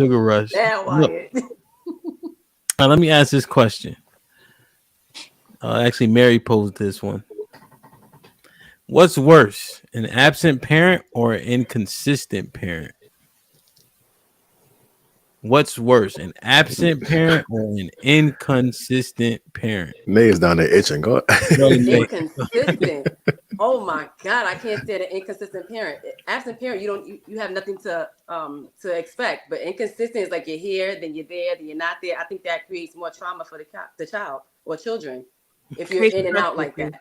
Sugar rush. Now, Look, Wyatt. let me ask this question. Actually, Mary posed this one. What's worse, an absent parent or an inconsistent parent? What's worse, an absent parent or an inconsistent parent? Nay is down there itching. Go. Go ahead, Nate. Inconsistent. Oh my God, I can't stand an inconsistent parent. Absent parent, you have nothing to expect. But inconsistent is like you're here, then you're there, then you're not there. I think that creates more trauma for the child or children if you're in and out like that.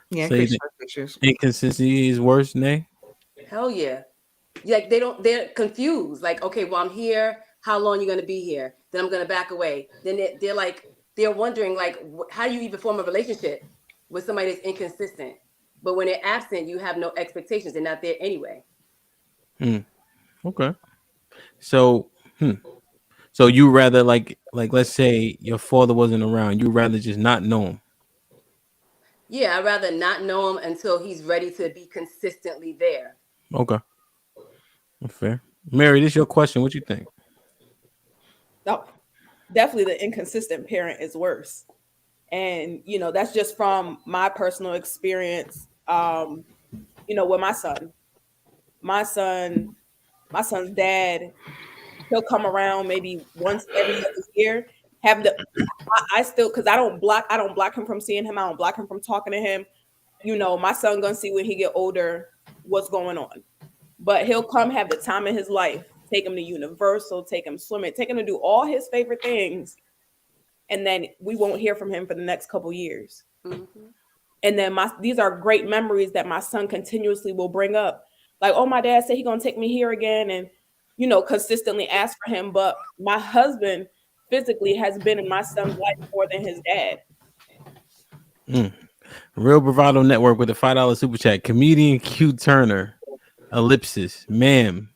Yeah, So you think inconsistency is worse, Nay? Hell yeah. Like they're confused. Like, okay, well, I'm here. How long you gonna be here? Then I'm gonna back away. Then they're wondering like, how do you even form a relationship with somebody that's inconsistent? But when they're absent, you have no expectations. They're not there anyway. Okay. So, so you rather like let's say your father wasn't around, you rather just not know him. Yeah, I'd rather not know him until he's ready to be consistently there. Okay. Fair. Mary, this is your question. What you think? No, definitely the inconsistent parent is worse. And, that's just from my personal experience, with my son. My son's dad, he'll come around maybe once every other year. I still, because I don't block him from seeing him. I don't block him from talking to him. My son gonna see when he get older what's going on. But he'll come have the time of his life. Take him to Universal, take him swimming, take him to do all his favorite things. And then we won't hear from him for the next couple years. Mm-hmm. And then these are great memories that my son continuously will bring up. Like, oh, my dad said he's going to take me here again. And, consistently ask for him. But my husband physically has been in my son's life more than his dad. Real Bravado Network with a $5 super chat. Comedian Q Turner, ellipsis, ma'am.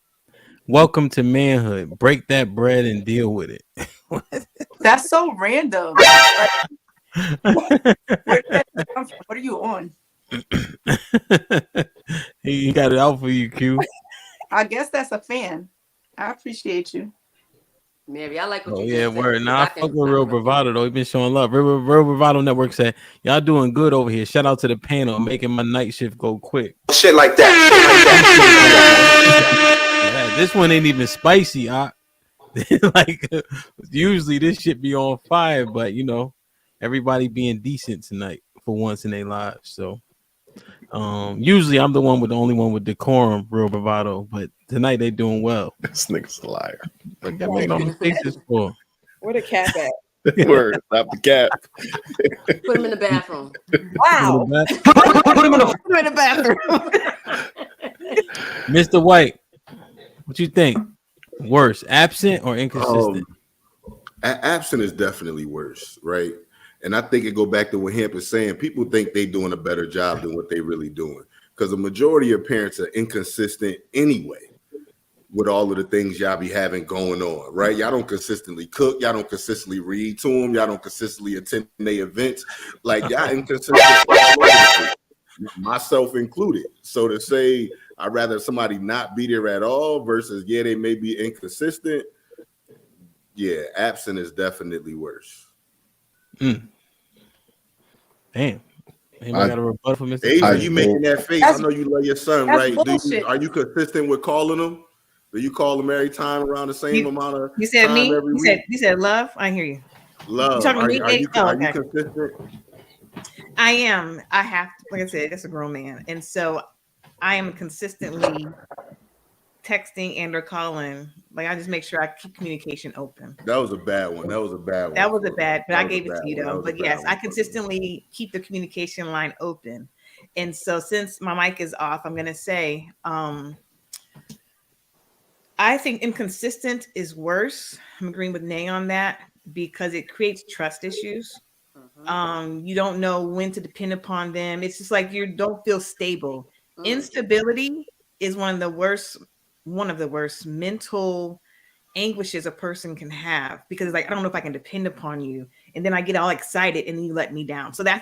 Welcome to manhood. Break that bread and deal with it. That's so random. What are you on? He got it out for you, Q. I guess that's a fan. I appreciate you. Mary, I like what you yeah, just word. said. Nah, I fuck with Real Bravado though. He been showing love. Real Bravado Network said, y'all doing good over here. Shout out to the panel, making my night shift go quick. Shit like that. Yeah, this one ain't even spicy. Like usually this shit be on fire, but everybody being decent tonight for once in their lives. So usually I'm the only one with decorum, Real Bravado, but tonight they doing well. This nigga's a liar. Like that make no mistakes for. Where the cat at? Word, stop the cap. Put him in the bathroom. Wow. Put him in the bathroom. Mr. White, what you think? Worse, absent or inconsistent? Absent is definitely worse, right? And I think it go back to what Hemp is saying. People think they doing a better job than what they really doing, because the majority of parents are inconsistent anyway with all of the things y'all be having going on, right? Y'all don't consistently cook. Y'all don't consistently read to them. Y'all don't consistently attend their events. Like, y'all inconsistent, myself included. So to say I'd rather somebody not be there at all versus, yeah, they may be inconsistent. Yeah, absent is definitely worse. Damn. Anybody got a rebuttal for Mr. Asia, you making that face? I know you love your son, right? Are you consistent with calling him? Do you call him every time around the same amount of You said time me? every week? You said love? I hear you. Love. You Are you okay. consistent? I am. I have to, like I said, that's a grown man. And so I am consistently texting and or calling. Like I just make sure I keep communication open. That was a bad one. That was a bad one. That was a bad, but I gave it to you one. though. But yes, I consistently keep the communication line open. And so since my mic is off, I'm gonna say I think inconsistent is worse. I'm agreeing with Nay on that because it creates trust issues. You don't know when to depend upon them. It's just like you don't feel stable. Instability is one of the worst mental anguishes a person can have, because it's like, I don't know if I can depend upon you. And then I get all excited and then you let me down. So I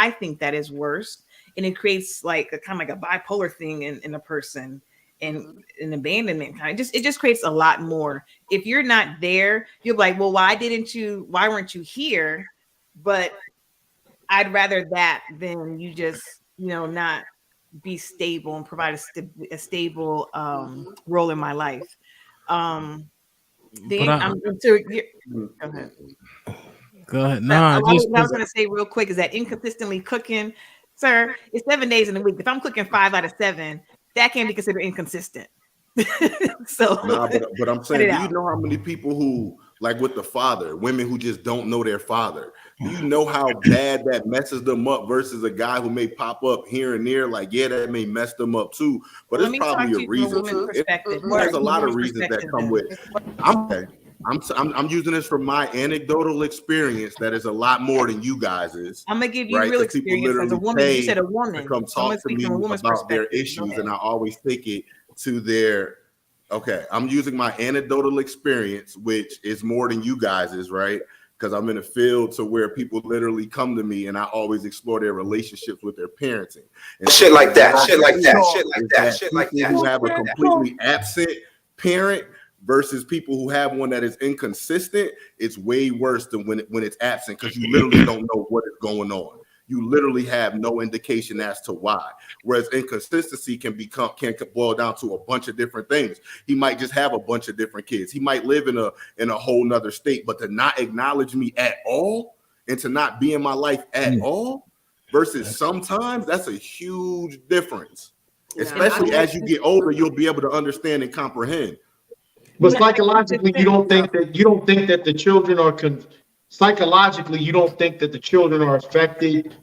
think that is worse. And it creates like a kind of like a bipolar thing in a person. and an abandonment kind. It just creates a lot more. If you're not there, you're like, well, why weren't you here? But I'd rather that than you just, not be stable and provide a stable role in my life. Go ahead. Go ahead. What I was Just going to say real quick is that inconsistently cooking, sir, it's 7 days in a week. If I'm cooking 5 out of 7, that can be considered inconsistent. So, but I'm saying, do you know how many people who, like with the father, women who just don't know their father? Do you know how bad that messes them up versus a guy who may pop up here and there? Like, yeah, that may mess them up too, but it's probably a reason. There's a lot of reasons that come with it. I'm using this from my anecdotal experience. That is a lot more than you guys is. I'm gonna give you real experience as a woman. You said a woman. To come talk to me about their issues, and I always take it to their. Okay, I'm using my anecdotal experience, which is more than you guys is, right? Because I'm in a field to where people literally come to me, and I always explore their relationships with their parenting. And shit like that. Who have a completely absent parent versus people who have one that is inconsistent, it's way worse than when it's absent, because you literally don't know what is going on. You literally have no indication as to why. Whereas inconsistency can boil down to a bunch of different things. He might just have a bunch of different kids. He might live in a whole nother state, but to not acknowledge me at all and to not be in my life at all versus sometimes, that's a huge difference. Especially as you get older, you'll be able to understand and comprehend. But psychologically, you don't think that the children are psychologically, you don't think that the children are affected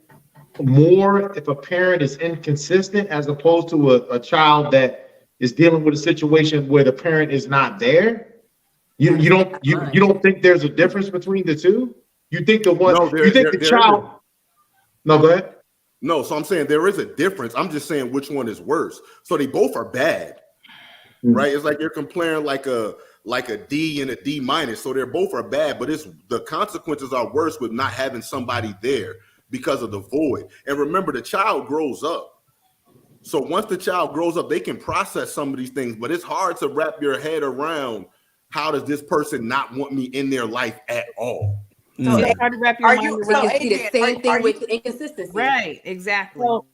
more if a parent is inconsistent as opposed to a child that is dealing with a situation where the parent is not there? You don't think there's a difference between the two? You think the one child? No, go ahead. No, so I'm saying there is a difference. I'm just saying which one is worse. So they both are bad. Right? It's like you're comparing like a D and a D minus. So they're both are bad, but the consequences are worse with not having somebody there because of the void. And remember, the child grows up. So once the child grows up, they can process some of these things, but it's hard to wrap your head around how does this person not want me in their life at all? So it's hard to wrap your mind around. The same thing with inconsistency. Right, exactly. So,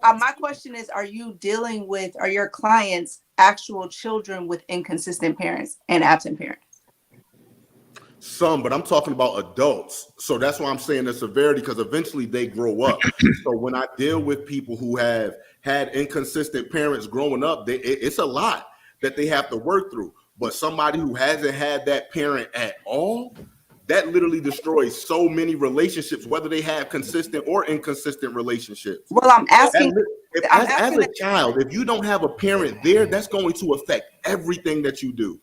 my question is, are your clients actual children with inconsistent parents and absent parents? Some, but I'm talking about adults. So that's why I'm saying the severity, because eventually they grow up. So when I deal with people who have had inconsistent parents growing up, it's a lot that they have to work through. But somebody who hasn't had that parent at all, that literally destroys so many relationships, whether they have consistent or inconsistent relationships. Well, I'm asking, as a child, if you don't have a parent there, that's going to affect everything that you do.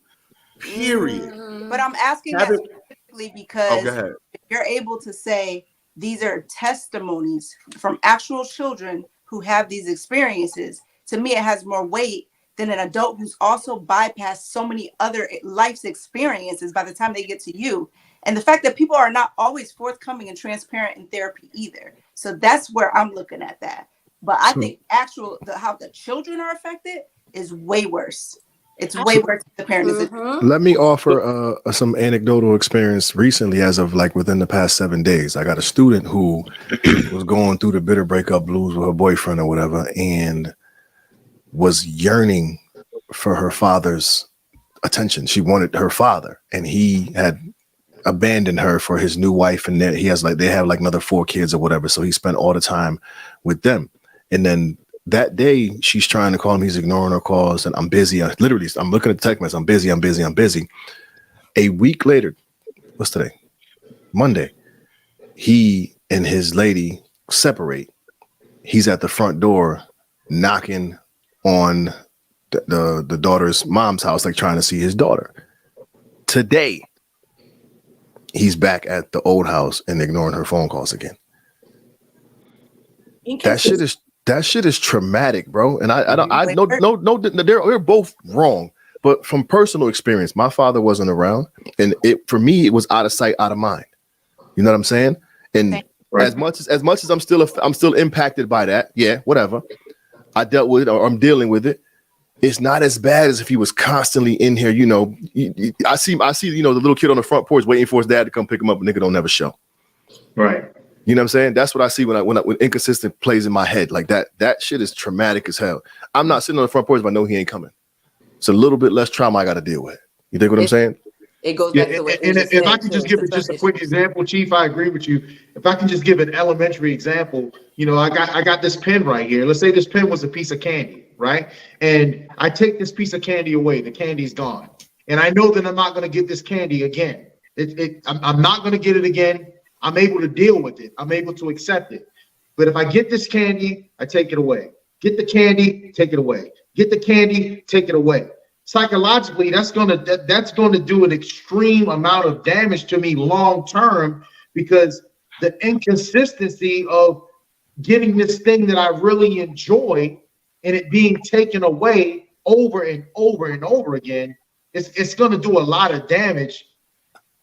Period. But I'm asking that specifically because if you're able to say these are testimonies from actual children who have these experiences, to me, it has more weight than an adult who's also bypassed so many other life's experiences by the time they get to you. And the fact that people are not always forthcoming and transparent in therapy either. So that's where I'm looking at that. But I think how the children are affected is way worse. It's way worse than the parents. Let me offer some anecdotal experience recently, as of like within the past 7 days. I got a student who was going through the bitter breakup blues with her boyfriend or whatever, and was yearning for her father's attention. She wanted her father, and he had abandoned her for his new wife, and they have like another 4 kids or whatever. So he spent all the time with them. And then that day she's trying to call him, he's ignoring her calls, and I'm busy. I'm looking at the text message. I'm busy. A week later, what's today? Monday. He and his lady separate. He's at the front door knocking on the daughter's mom's house, like trying to see his daughter. Today, he's back at the old house and ignoring her phone calls again. That shit is traumatic, bro. And I know they're both wrong, but from personal experience, my father wasn't around, and for me it was out of sight, out of mind. You know what I'm saying? And as much as I'm still impacted by that, yeah, whatever. I dealt with it, or I'm dealing with it. it's not as bad as if he was constantly in here. You know, I see, you know, the little kid on the front porch waiting for his dad to come pick him up, and nigga don't never show. Right. You know what I'm saying? That's what I see when inconsistent plays in my head. Like that shit is traumatic as hell. I'm not sitting on the front porch if I know he ain't coming. It's a little bit less trauma I got to deal with. You think what I'm saying? It goes back to what and if I can just give it just a quick example, Chief, I agree with you. If I can just give an elementary example, you know, I got this pen right here. Let's say this pen was a piece of candy, right? And I take this piece of candy away. The candy's gone, and I know that I'm not going to get this candy again. I'm not going to get it again. I'm able to deal with it. I'm able to accept it. But if I get this candy, I take it away. Get the candy, take it away. Get the candy, take it away. Psychologically, that's gonna do an extreme amount of damage to me long term, because the inconsistency of getting this thing that I really enjoy and it being taken away over and over and over again, it's gonna do a lot of damage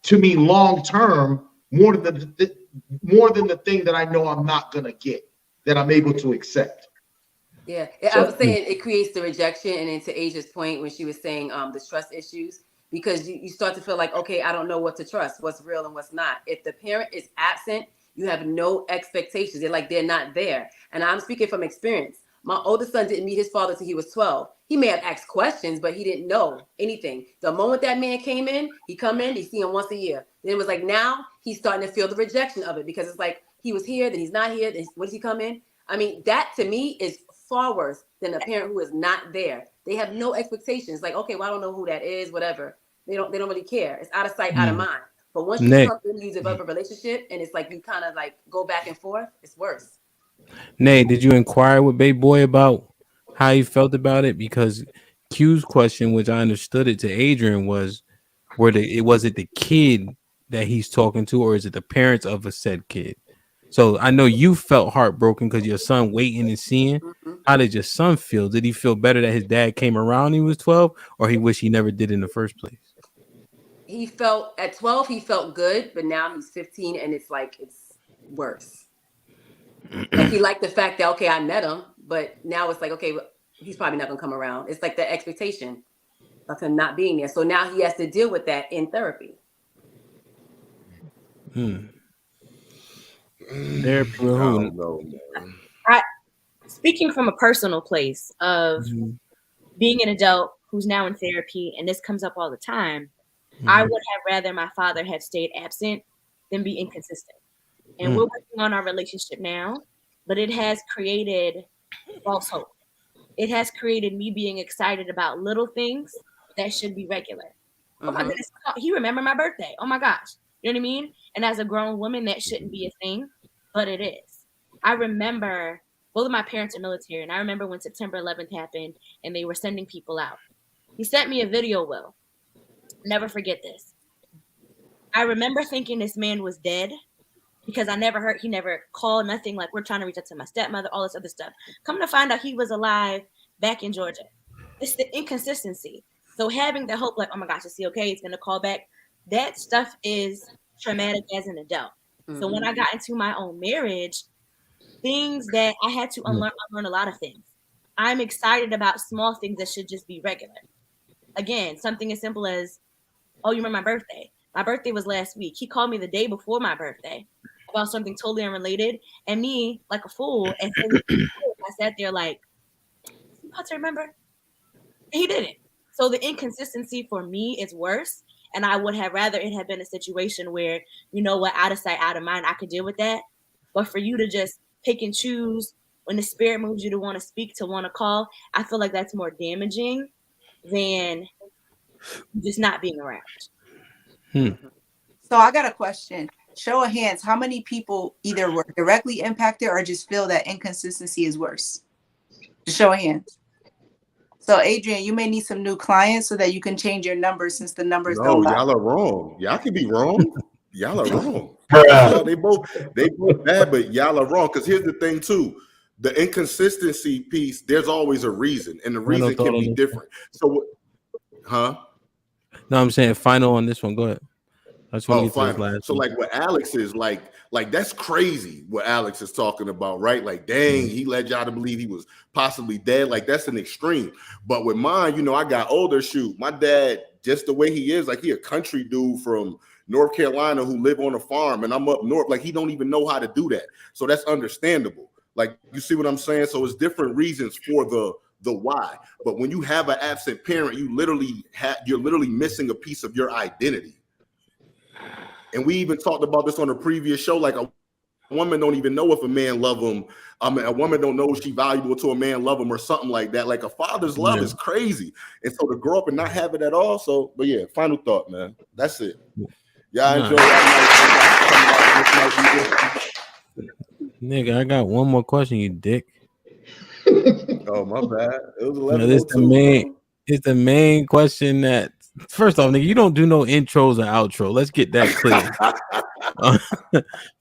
to me long term, more than the thing that I know I'm not gonna get, that I'm able to accept. Yeah, I was saying it creates the rejection, and then to Asia's point when she was saying the trust issues, because you start to feel like, okay, I don't know what to trust, what's real and what's not. If the parent is absent, you have no expectations. They're not there. And I'm speaking from experience. My oldest son didn't meet his father until he was 12. He may have asked questions, but he didn't know anything. The moment that man came in, he see him once a year. Then it was like, now he's starting to feel the rejection of it, because it's like he was here, then he's not here, then when does he come in? I mean, that to me is far worse than a parent who is not there. They have no expectations. Like, okay, well, I don't know who that is, whatever. They don't really care. It's out of sight, out of mind. But once you come in, you develop a relationship, and it's like you kind of like go back and forth, it's worse. Nay, did you inquire with Baby Boy about how he felt about it? Because Q's question, which I understood it to Adrian, was was it the kid that he's talking to, or is it the parents of a said kid? So I know you felt heartbroken because your son waiting and seeing. Mm-hmm. How did your son feel? Did he feel better that his dad came around when he was 12, or he wished he never did in the first place? He felt at 12, he felt good, but now he's 15 and it's like, it's worse. Like he liked the fact that, okay, I met him, but now it's like, okay, he's probably not gonna come around. It's like the expectation of him not being there. So now he has to deal with that in therapy. Speaking from a personal place of being an adult who's now in therapy, and this comes up all the time, I would have rather my father have stayed absent than be inconsistent. And we're working on our relationship now, but it has created false hope. It has created me being excited about little things that should be regular. Oh my goodness, he remembered my birthday. Oh my gosh. You know what I mean? And as a grown woman, that shouldn't be a thing, but it is. I remember both of my parents are military, and I remember when September 11th happened and they were sending people out. He sent me a video, Will. Never forget this. I remember thinking this man was dead because he never called, nothing, like we're trying to reach out to my stepmother, all this other stuff. Coming to find out he was alive back in Georgia. It's the inconsistency. So having the hope, like, oh my gosh, is he okay? He's going to call back. That stuff is traumatic as an adult. So when I got into my own marriage, things that I had to unlearn a lot of things. I'm excited about small things that should just be regular. Again, something as simple as, oh, you remember my birthday? My birthday was last week. He called me the day before my birthday about something totally unrelated. And me, like a fool, I sat there like, you about to remember? And he didn't. So the inconsistency for me is worse. And I would have rather it have been a situation where, you know what, out of sight, out of mind, I could deal with that. But for you to just pick and choose when the spirit moves you to want to speak, to want to call, I feel like that's more damaging than just not being around. So I got a question. Show of hands, how many people either were directly impacted or just feel that inconsistency is worse? Just show of hands. So Adrian, you may need some new clients so that you can change your numbers, since the numbers don't lie. Y'all are wrong. Y'all could be wrong. Y'all are wrong. They both bad, but y'all are wrong. Because here's the thing too. The inconsistency piece, there's always a reason, and the reason can be different. So, No, I'm saying final on this one. Go ahead. That's what Oh, me to his fine. last So one. like what Alex is like that's crazy what Alex is talking about, right? Like, dang, he led y'all to believe he was possibly dead. Like, that's an extreme. But with mine, you know, I got older. Shoot, my dad, just the way he is, like he a country dude from North Carolina who live on a farm, and I'm up north. Like, he don't even know how to do that. So that's understandable. Like, you see what I'm saying? So it's different reasons for the why. But when you have an absent parent, you're literally missing a piece of your identity. And we even talked about this on a previous show. Like, a woman don't even know if a man love him. I mean, a woman don't know if she valuable to a man love him or something like that. Like, a father's love is crazy. And so to grow up and not have it at all. So, but yeah, final thought, man. That's it. Y'all enjoy Nigga, I got one more question, you dick. Oh, my bad. It was 11. It's the main question that, first off, nigga, you don't do no intros or outro. Let's get that clear.